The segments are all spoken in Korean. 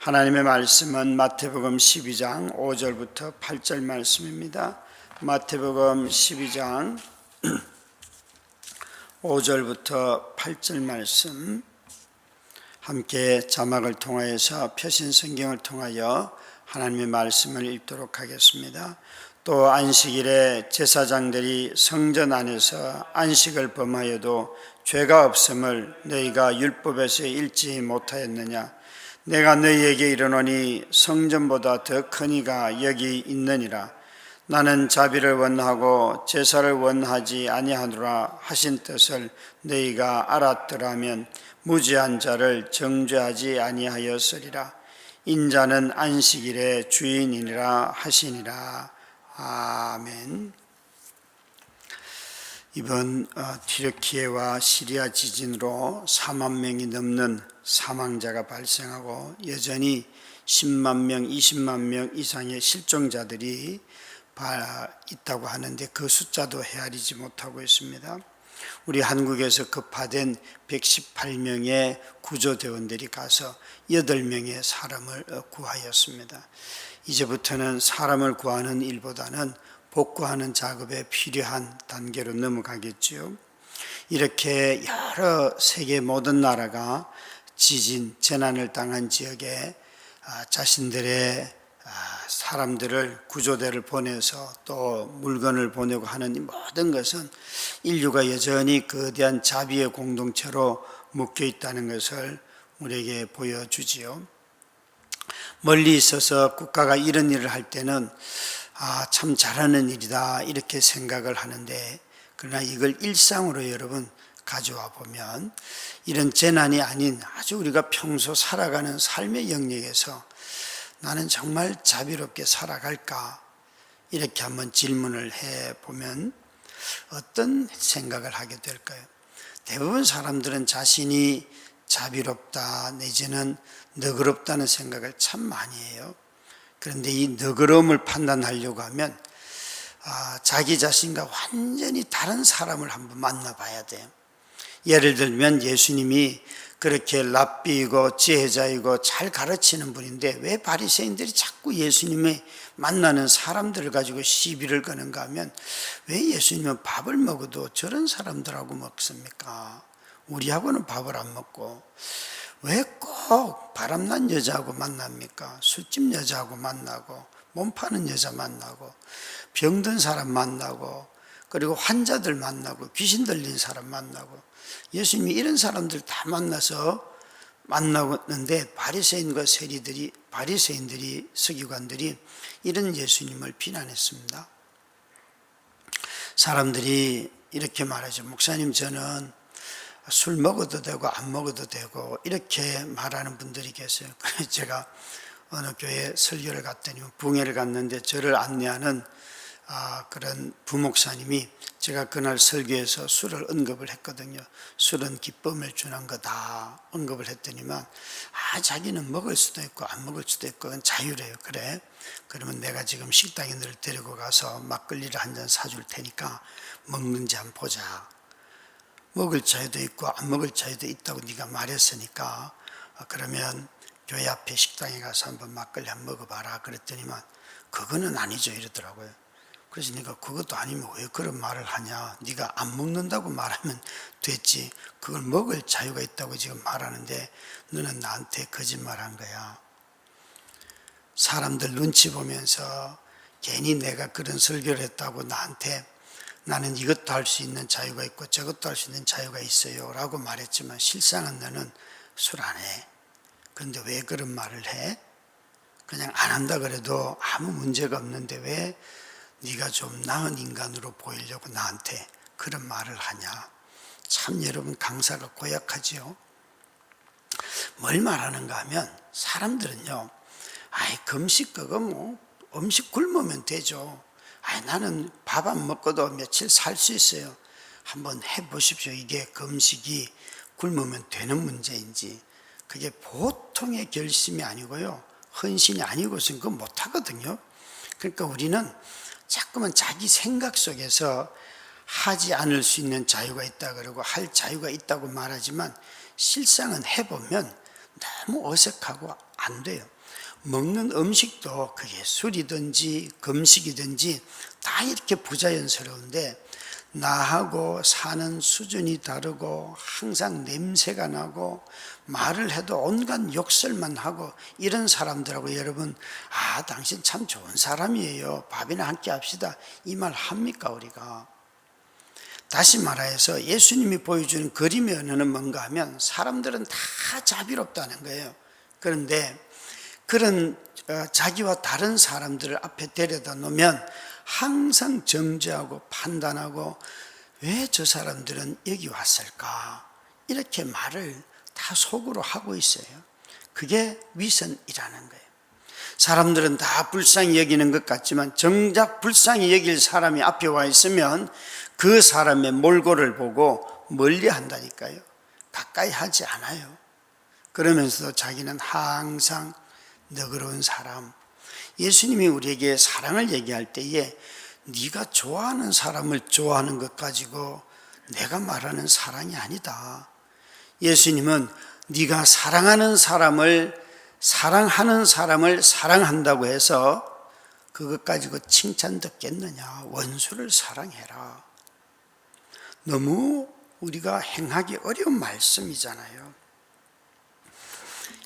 하나님의 말씀은 마태복음 12장 5절부터 8절 말씀입니다. 마태복음 12장 5절부터 8절 말씀, 함께 자막을 통하여서 표신 성경을 통하여 하나님의 말씀을 읽도록 하겠습니다. 또 안식일에 제사장들이 성전 안에서 안식을 범하여도 죄가 없음을 너희가 율법에서 읽지 못하였느냐? 내가 너희에게 이르노니 성전보다 더 큰 이가 여기 있느니라. 나는 자비를 원하고 제사를 원하지 아니하노라 하신 뜻을 너희가 알았더라면 무죄한 자를 정죄하지 아니하였으리라. 인자는 안식일의 주인이니라 하시니라. 아멘. 이번 튀르키예와 시리아 지진으로 4만 명이 넘는 사망자가 발생하고 여전히 10만 명, 20만 명 이상의 실종자들이 있다고 하는데 그 숫자도 헤아리지 못하고 있습니다. 우리 한국에서 급파된 118명의 구조대원들이 가서 8명의 사람을 구하였습니다. 이제부터는 사람을 구하는 일보다는 복구하는 작업에 필요한 단계로 넘어가겠지요. 이렇게 여러 세계 모든 나라가 지진, 재난을 당한 지역에 자신들의 사람들을 구조대를 보내서 또 물건을 보내고 하는 이 모든 것은 인류가 여전히 거대한 자비의 공동체로 묶여 있다는 것을 우리에게 보여주지요. 멀리 있어서 국가가 이런 일을 할 때는 참 잘하는 일이다 이렇게 생각을 하는데, 그러나 이걸 일상으로 여러분 가져와 보면 이런 재난이 아닌 아주 우리가 평소 살아가는 삶의 영역에서 나는 정말 자비롭게 살아갈까, 이렇게 한번 질문을 해보면 어떤 생각을 하게 될까요? 대부분 사람들은 자신이 자비롭다 내지는 너그럽다는 생각을 참 많이 해요. 그런데 이 너그러움을 판단하려고 하면 자기 자신과 완전히 다른 사람을 한번 만나봐야 돼요. 예를 들면 예수님이 그렇게 랍비이고 지혜자이고 잘 가르치는 분인데 왜 바리새인들이 자꾸 예수님이 만나는 사람들을 가지고 시비를 거는가 하면, 왜 예수님은 밥을 먹어도 저런 사람들하고 먹습니까? 우리하고는 밥을 안 먹고 왜 꼭 바람난 여자하고 만납니까? 술집 여자하고 만나고 몸 파는 여자 만나고 병든 사람 만나고 그리고 환자들 만나고 귀신 들린 사람 만나고, 예수님이 이런 사람들 다 만나는데 바리새인과 바리새인들이 서기관들이 이런 예수님을 비난했습니다. 사람들이 이렇게 말하죠. 목사님, 저는 술 먹어도 되고 안 먹어도 되고, 이렇게 말하는 분들이 계세요. 그래서 제가 어느 교회에 설교를 갔더니 부흥회를 갔는데 저를 안내하는 그런 부목사님이 제가 그날 설교에서 술을 언급을 했거든요. 술은 기쁨을 주는 거다 언급을 했더니만 자기는 먹을 수도 있고 안 먹을 수도 있고 그건 자유래요. 그래? 그러면 내가 지금 식당에 너를 데리고 가서 막걸리를 한 잔 사줄 테니까 먹는지 한번 보자. 먹을 자유도 있고 안 먹을 자유도 있다고 네가 말했으니까 그러면 교회 앞에 식당에 가서 한번 막걸리 한번 먹어봐라 그랬더니만 그거는 아니죠 이러더라고요. 그래서 네가 그것도 아니면 왜 그런 말을 하냐, 네가 안 먹는다고 말하면 됐지, 그걸 먹을 자유가 있다고 지금 말하는데 너는 나한테 거짓말한 거야. 사람들 눈치 보면서 괜히 내가 그런 설교를 했다고 나한테 나는 이것도 할 수 있는 자유가 있고 저것도 할 수 있는 자유가 있어요 라고 말했지만 실상은 너는 술 안 해. 그런데 왜 그런 말을 해? 그냥 안 한다 그래도 아무 문제가 없는데 왜 네가 좀 나은 인간으로 보이려고 나한테 그런 말을 하냐. 참 여러분, 강사가 고약하지요. 뭘 말하는가 하면 사람들은요, 금식 그거 뭐 음식 굶으면 되죠. 나는 밥 안 먹고도 며칠 살 수 있어요. 한번 해보십시오. 이게 금식이 굶으면 되는 문제인지. 그게 보통의 결심이 아니고요, 헌신이 아니고서는 그거 못하거든요. 그러니까 우리는 자꾸만 자기 생각 속에서 하지 않을 수 있는 자유가 있다 그러고 할 자유가 있다고 말하지만 실상은 해보면 너무 어색하고 안 돼요. 먹는 음식도 그게 술이든지 금식이든지 다 이렇게 부자연스러운데 나하고 사는 수준이 다르고 항상 냄새가 나고 말을 해도 온갖 욕설만 하고 이런 사람들하고 여러분 당신 참 좋은 사람이에요, 밥이나 함께 합시다, 이 말 합니까 우리가? 다시 말하여서 예수님이 보여주는 그림의 언어는 뭔가 하면 사람들은 다 자비롭다는 거예요. 그런데 그런 자기와 다른 사람들을 앞에 데려다 놓으면 항상 정죄하고 판단하고 왜 저 사람들은 여기 왔을까? 이렇게 말을 다 속으로 하고 있어요. 그게 위선이라는 거예요. 사람들은 다 불쌍히 여기는 것 같지만 정작 불쌍히 여길 사람이 앞에 와 있으면 그 사람의 몰골을 보고 멀리 한다니까요. 가까이 하지 않아요. 그러면서도 자기는 항상 너그러운 사람. 예수님이 우리에게 사랑을 얘기할 때에 네가 좋아하는 사람을 좋아하는 것 가지고 내가 말하는 사랑이 아니다. 예수님은 네가 사랑하는 사람을 사랑한다고 해서 그것 가지고 칭찬 듣겠느냐. 원수를 사랑해라. 너무 우리가 행하기 어려운 말씀이잖아요.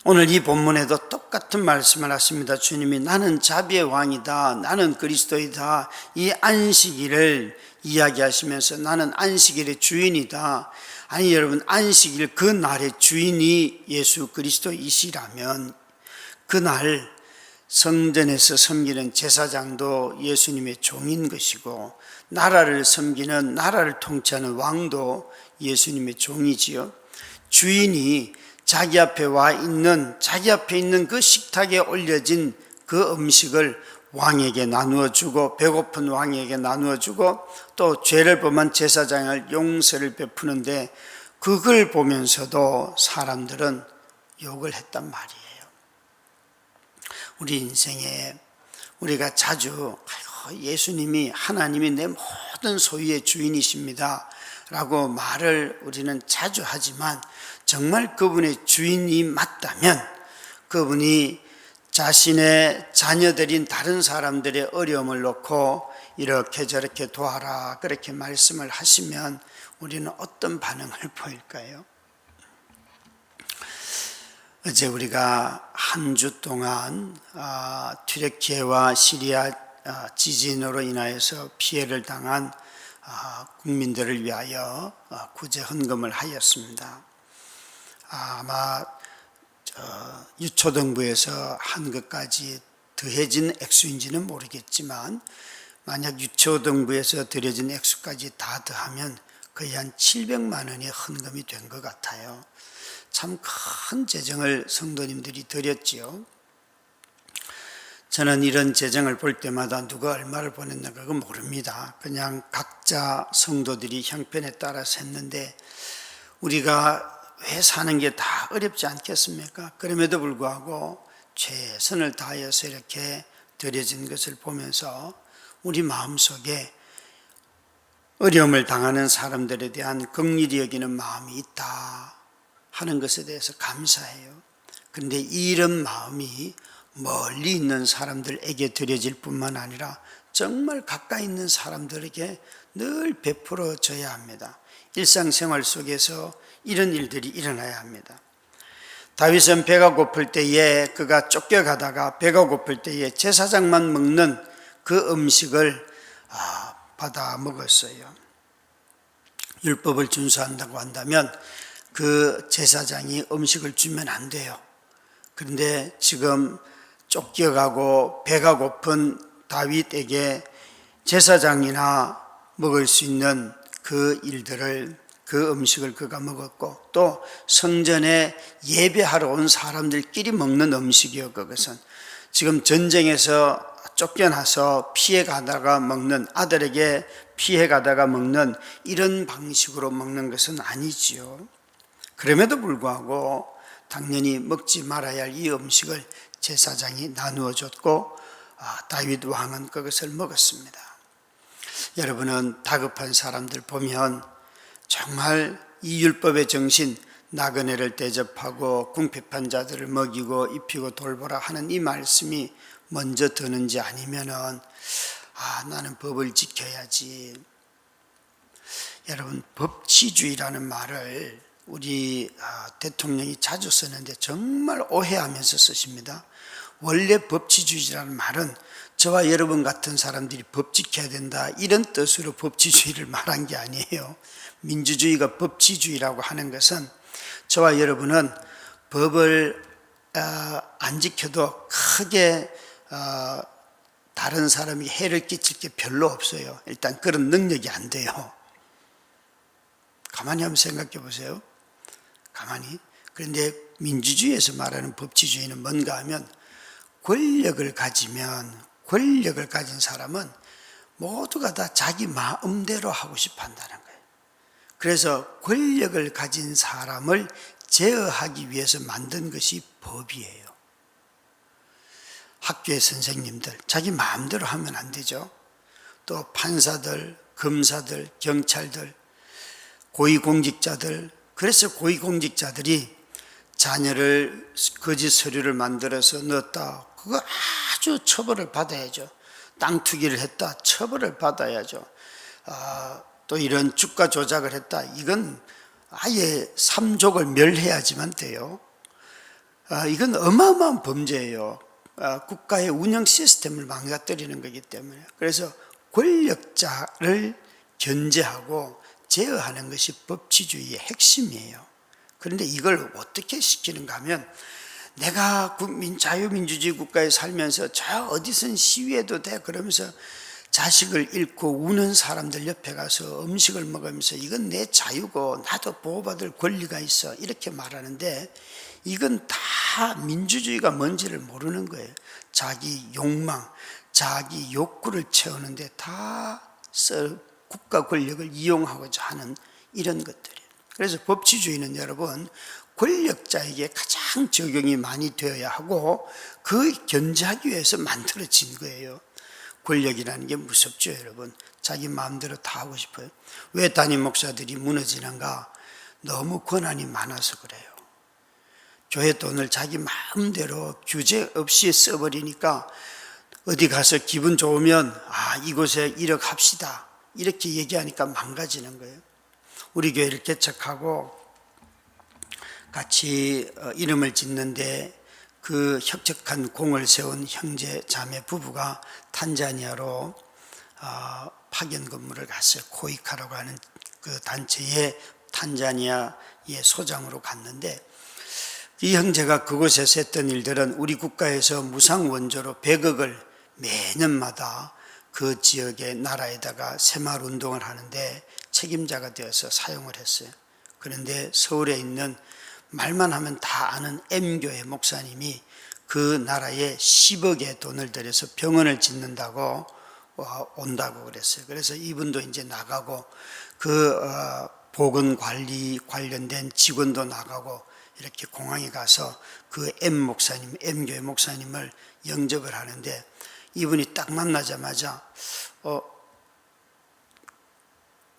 오늘 이 본문에도 똑같은 말씀을 하십니다. 주님이 나는 자비의 왕이다, 나는 그리스도이다, 이 안식일을 이야기하시면서 나는 안식일의 주인이다. 아니 여러분, 안식일 그 날의 주인이 예수 그리스도이시라면 그날 성전에서 섬기는 제사장도 예수님의 종인 것이고 나라를 섬기는, 나라를 통치하는 왕도 예수님의 종이지요. 주인이 자기 앞에 있는 그 식탁에 올려진 그 음식을 왕에게 나누어 주고, 배고픈 왕에게 나누어 주고, 또 죄를 범한 제사장을 용서를 베푸는데 그걸 보면서도 사람들은 욕을 했단 말이에요. 우리 인생에 우리가 자주 예수님이, 하나님이 내 모든 소유의 주인이십니다 라고 말을 우리는 자주 하지만 정말 그분의 주인이 맞다면 그분이 자신의 자녀들인 다른 사람들의 어려움을 놓고 이렇게 저렇게 도와라 그렇게 말씀을 하시면 우리는 어떤 반응을 보일까요? 어제 우리가 한 주 동안 튀르키예와 시리아 지진으로 인하여서 피해를 당한 국민들을 위하여 구제 헌금을 하였습니다. 아마 유초등부에서 한 것까지 더해진 액수인지는 모르겠지만 만약 유초등부에서 드려진 액수까지 다 더하면 거의 한 700만 원의 헌금이 된 것 같아요. 참 큰 재정을 성도님들이 드렸지요. 저는 이런 재정을 볼 때마다 누가 얼마를 보냈나 그거 모릅니다. 그냥 각자 성도들이 형편에 따라서 했는데 우리가 왜 사는 게 다 어렵지 않겠습니까? 그럼에도 불구하고 최선을 다해서 이렇게 드려진 것을 보면서 우리 마음속에 어려움을 당하는 사람들에 대한 긍휼히 여기는 마음이 있다 하는 것에 대해서 감사해요. 그런데 이런 마음이 멀리 있는 사람들에게 드려질 뿐만 아니라 정말 가까이 있는 사람들에게 늘 베풀어져야 합니다. 일상생활 속에서 이런 일들이 일어나야 합니다. 다윗은 배가 고플 때에 그가 쫓겨가다가 배가 고플 때에 제사장만 먹는 그 음식을 받아 먹었어요. 율법을 준수한다고 한다면 그 제사장이 음식을 주면 안 돼요. 그런데 지금 쫓겨가고 배가 고픈 다윗에게 제사장이나 먹을 수 있는 그 일들을, 그 음식을 그가 먹었고 또 성전에 예배하러 온 사람들끼리 먹는 음식이요. 그것은 지금 전쟁에서 쫓겨나서 피해가다가 먹는, 아들에게 피해가다가 먹는 이런 방식으로 먹는 것은 아니지요. 그럼에도 불구하고 당연히 먹지 말아야 할 이 음식을 제사장이 나누어 줬고 다윗 왕은 그것을 먹었습니다. 여러분은 다급한 사람들 보면 정말 이 율법의 정신, 나그네를 대접하고 궁핍한 자들을 먹이고 입히고 돌보라 하는 이 말씀이 먼저 드는지 아니면은 나는 법을 지켜야지. 여러분, 법치주의라는 말을 우리 대통령이 자주 쓰는데 정말 오해하면서 쓰십니다. 원래 법치주의라는 말은 저와 여러분 같은 사람들이 법 지켜야 된다 이런 뜻으로 법치주의를 말한 게 아니에요. 민주주의가 법치주의라고 하는 것은 저와 여러분은 법을 안 지켜도 크게 다른 사람이 해를 끼칠 게 별로 없어요. 일단 그런 능력이 안 돼요. 가만히 한번 생각해 보세요. 가만히. 그런데 민주주의에서 말하는 법치주의는 뭔가 하면 권력을 가진 사람은 모두가 다 자기 마음대로 하고 싶어 한다는 거예요. 그래서 권력을 가진 사람을 제어하기 위해서 만든 것이 법이에요. 학교의 선생님들 자기 마음대로 하면 안 되죠. 또 판사들, 검사들, 경찰들, 고위공직자들. 그래서 고위공직자들이 자녀를 거짓 서류를 만들어서 넣었다. 그거 아주 처벌을 받아야죠. 땅 투기를 했다. 처벌을 받아야죠. 또 이런 주가 조작을 했다. 이건 아예 삼족을 멸해야지만 돼요. 이건 어마어마한 범죄예요. 국가의 운영 시스템을 망가뜨리는 거기 때문에. 그래서 권력자를 견제하고 제어하는 것이 법치주의의 핵심이에요. 그런데 이걸 어떻게 시키는가 하면 내가 자유민주주의 국가에 살면서 저 어디선 시위해도 돼 그러면서 자식을 잃고 우는 사람들 옆에 가서 음식을 먹으면서 이건 내 자유고 나도 보호받을 권리가 있어 이렇게 말하는데 이건 다 민주주의가 뭔지를 모르는 거예요. 자기 욕망, 자기 욕구를 채우는데 다 국가 권력을 이용하고자 하는 이런 것들이에요. 그래서 법치주의는 여러분 권력자에게 가장 적용이 많이 되어야 하고 그 견제하기 위해서 만들어진 거예요. 권력이라는 게 무섭죠, 여러분. 자기 마음대로 다 하고 싶어요. 왜 담임 목사들이 무너지는가? 너무 권한이 많아서 그래요. 교회 돈을 자기 마음대로 규제 없이 써버리니까 어디 가서 기분 좋으면 이곳에 이력합시다 이렇게 얘기하니까 망가지는 거예요. 우리 교회를 개척하고 같이 이름을 짓는데 그 혁혁한 공을 세운 형제 자매 부부가 탄자니아로 파견 근무를 갔어요. 코이카라고 하는 그 단체의 탄자니아의 소장으로 갔는데 이 형제가 그곳에서 했던 일들은 우리 국가에서 무상 원조로 100억을 매년마다 그 지역의 나라에다가 새마을 운동을 하는데 책임자가 되어서 사용을 했어요. 그런데 서울에 있는 말만 하면 다 아는 M교회 목사님이 그 나라에 10억의 돈을 들여서 병원을 짓는다고 온다고 그랬어요. 그래서 이분도 이제 나가고 그 보건관리 관련된 직원도 나가고 이렇게 공항에 가서 그 M교회 목사님을 영접을 하는데 이분이 딱 만나자마자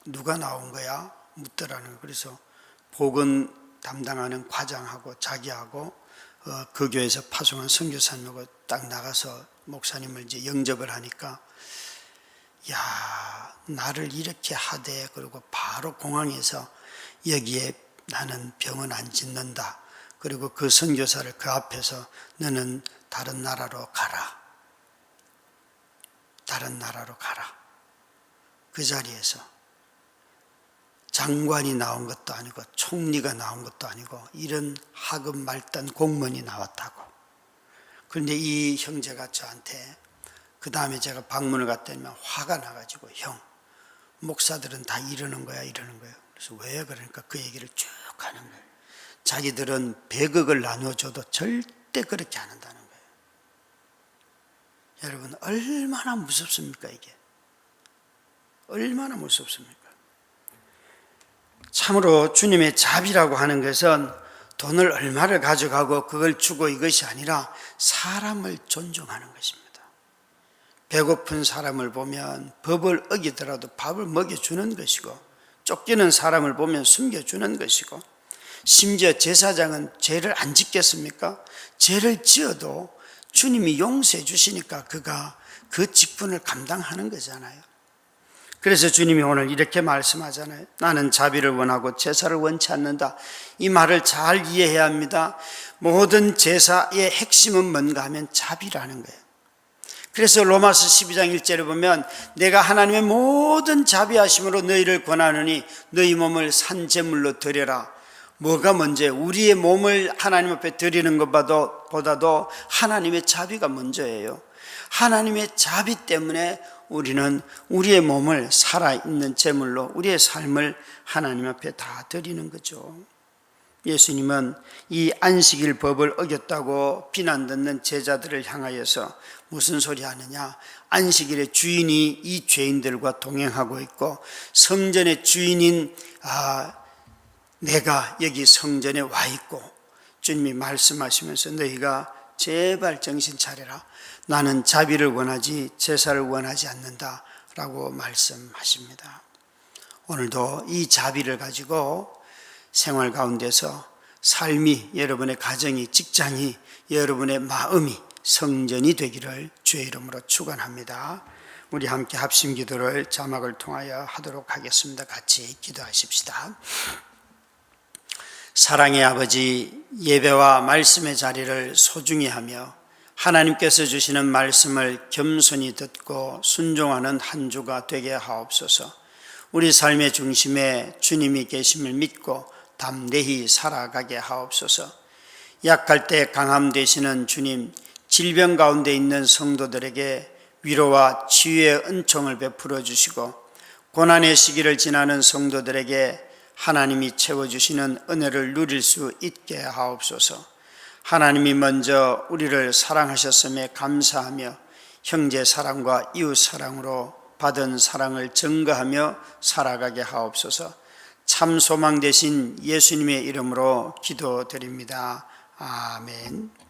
누가 나온 거야? 묻더라는 거예요. 그래서 보건 담당하는 과장하고 자기하고 그 교회에서 파송한 선교사님하고 딱 나가서 목사님을 이제 영접을 하니까 야, 나를 이렇게 하대. 그리고 바로 공항에서 여기에 나는 병원 안 짓는다. 그리고 그 선교사를 그 앞에서 너는 다른 나라로 가라. 다른 나라로 가라. 그 자리에서 장관이 나온 것도 아니고 총리가 나온 것도 아니고 이런 하급 말단 공무원이 나왔다고. 그런데 이 형제가 저한테 그 다음에 제가 방문을 갔더니 화가 나가지고 형, 목사들은 다 이러는 거야. 그래서 왜 그러니까 그 얘기를 쭉 하는 거예요. 자기들은 100억을 나눠줘도 절대 그렇게 안 한다는 거예요. 여러분 얼마나 무섭습니까 이게? 얼마나 무섭습니까? 참으로 주님의 자비라고 하는 것은 돈을 얼마를 가져가고 그걸 주고 이것이 아니라 사람을 존중하는 것입니다. 배고픈 사람을 보면 법을 어기더라도 밥을 먹여주는 것이고 쫓기는 사람을 보면 숨겨주는 것이고 심지어 제사장은 죄를 안 짓겠습니까? 죄를 지어도 주님이 용서해 주시니까 그가 그 직분을 감당하는 거잖아요. 그래서 주님이 오늘 이렇게 말씀하잖아요. 나는 자비를 원하고 제사를 원치 않는다. 이 말을 잘 이해해야 합니다. 모든 제사의 핵심은 뭔가 하면 자비라는 거예요. 그래서 로마서 12장 1절에 보면 내가 하나님의 모든 자비하심으로 너희를 권하노니 너희 몸을 산제물로 드려라. 뭐가 먼저예요? 우리의 몸을 하나님 앞에 드리는 것보다도 하나님의 자비가 먼저예요. 하나님의 자비 때문에 우리는 우리의 몸을 살아있는 제물로 우리의 삶을 하나님 앞에 다 드리는 거죠. 예수님은 이 안식일 법을 어겼다고 비난듣는 제자들을 향하여서 무슨 소리 하느냐? 안식일의 주인이 이 죄인들과 동행하고 있고 성전의 주인인 내가 여기 성전에 와 있고, 주님이 말씀하시면서 너희가 제발 정신 차려라. 나는 자비를 원하지 제사를 원하지 않는다 라고 말씀하십니다. 오늘도 이 자비를 가지고 생활 가운데서 삶이, 여러분의 가정이, 직장이, 여러분의 마음이 성전이 되기를 주의 이름으로 축원합니다. 우리 함께 합심 기도를 자막을 통하여 하도록 하겠습니다. 같이 기도하십시다. 사랑의 아버지, 예배와 말씀의 자리를 소중히 하며 하나님께서 주시는 말씀을 겸손히 듣고 순종하는 한 주가 되게 하옵소서. 우리 삶의 중심에 주님이 계심을 믿고 담대히 살아가게 하옵소서. 약할 때 강함 되시는 주님, 질병 가운데 있는 성도들에게 위로와 치유의 은총을 베풀어 주시고 고난의 시기를 지나는 성도들에게 하나님이 채워주시는 은혜를 누릴 수 있게 하옵소서. 하나님이 먼저 우리를 사랑하셨음에 감사하며 형제 사랑과 이웃 사랑으로 받은 사랑을 증거하며 살아가게 하옵소서. 참 소망 되신 예수님의 이름으로 기도드립니다. 아멘.